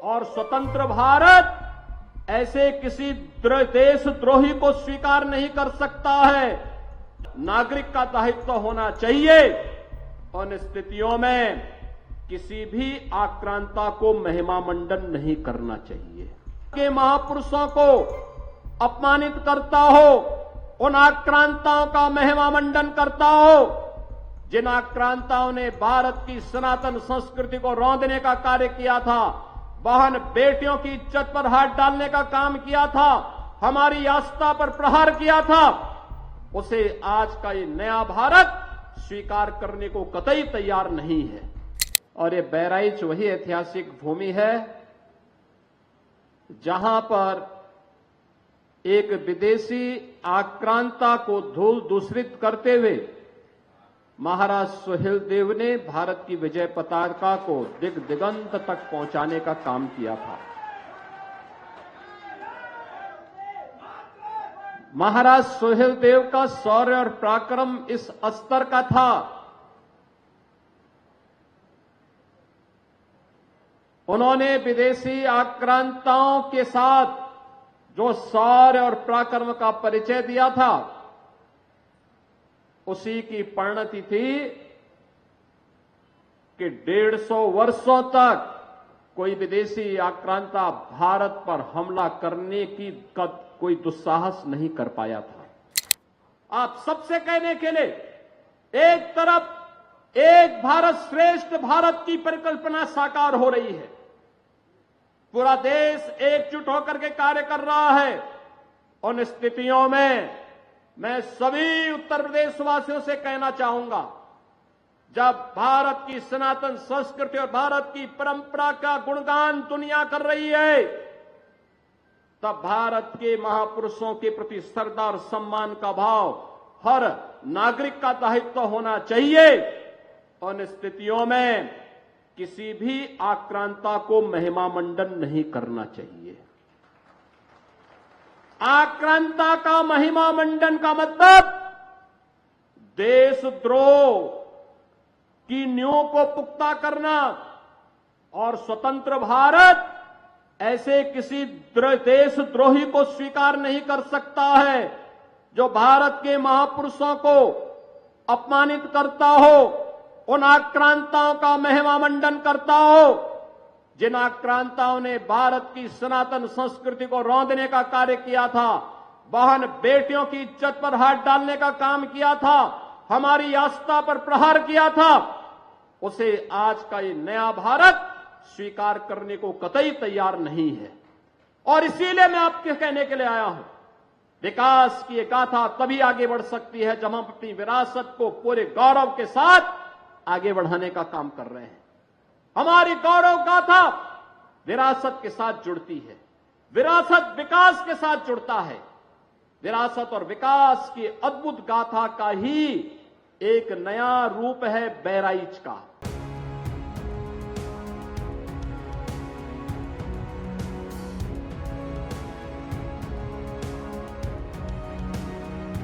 और स्वतंत्र भारत ऐसे किसी देशद्रोही को स्वीकार नहीं कर सकता है। नागरिक का दायित्व होना चाहिए उन स्थितियों में किसी भी आक्रांता को महिमामंडन नहीं करना चाहिए। के महापुरुषों को अपमानित करता हो, उन आक्रांताओं का महिमामंडन करता हो जिन आक्रांताओं ने भारत की सनातन संस्कृति को रौंदने का कार्य किया था, बहन बेटियों की इज्जत पर हाथ डालने का काम किया था, हमारी आस्था पर प्रहार किया था, उसे आज का ये नया भारत स्वीकार करने को कतई तैयार नहीं है। और ये बहराइच वही ऐतिहासिक भूमि है जहां पर एक विदेशी आक्रांता को धूल दूषित करते हुए महाराज सुहेलदेव ने भारत की विजय पताका को दिग दिगंत तक पहुंचाने का काम किया था। महाराज सुहेलदेव का शौर्य और पराक्रम इस स्तर का था, उन्होंने विदेशी आक्रांताओं के साथ जो शौर्य और पराक्रम का परिचय दिया था, उसी की परिणति थी कि 150 वर्षों तक कोई विदेशी आक्रांता भारत पर हमला करने की कोई दुस्साहस नहीं कर पाया था। आप सबसे कहने के लिए एक तरफ एक भारत श्रेष्ठ भारत की परिकल्पना साकार हो रही है, पूरा देश एकजुट होकर के कार्य कर रहा है। उन स्थितियों में मैं सभी उत्तर प्रदेश वासियों से कहना चाहूंगा, जब भारत की सनातन संस्कृति और भारत की परंपरा का गुणगान दुनिया कर रही है, तब भारत के महापुरुषों के प्रति श्रद्धा और सम्मान का भाव हर नागरिक का दायित्व होना चाहिए। उन स्थितियों में किसी भी आक्रांता को महिमामंडन नहीं करना चाहिए। आक्रांता का महिमामंडन का मतलब देशद्रोह की नींव को पुख्ता करना, और स्वतंत्र भारत ऐसे किसी देशद्रोही को स्वीकार नहीं कर सकता है जो भारत के महापुरुषों को अपमानित करता हो, उन आक्रांताओं का महिमामंडन करता हो जिन आक्रांताओं ने भारत की सनातन संस्कृति को रौंदने का कार्य किया था, बहन बेटियों की इज्जत पर हाथ डालने का काम किया था, हमारी आस्था पर प्रहार किया था, उसे आज का ये नया भारत स्वीकार करने को कतई तैयार नहीं है। और इसीलिए मैं आपके कहने के लिए आया हूं, विकास की एक गाथा तभी आगे बढ़ सकती है जब हम अपनी विरासत को पूरे गौरव के साथ आगे बढ़ाने का काम कर रहे हैं। हमारी गौरव गाथा विरासत के साथ जुड़ती है, विरासत विकास के साथ जुड़ता है। विरासत और विकास की अद्भुत गाथा का ही एक नया रूप है बहराइच का।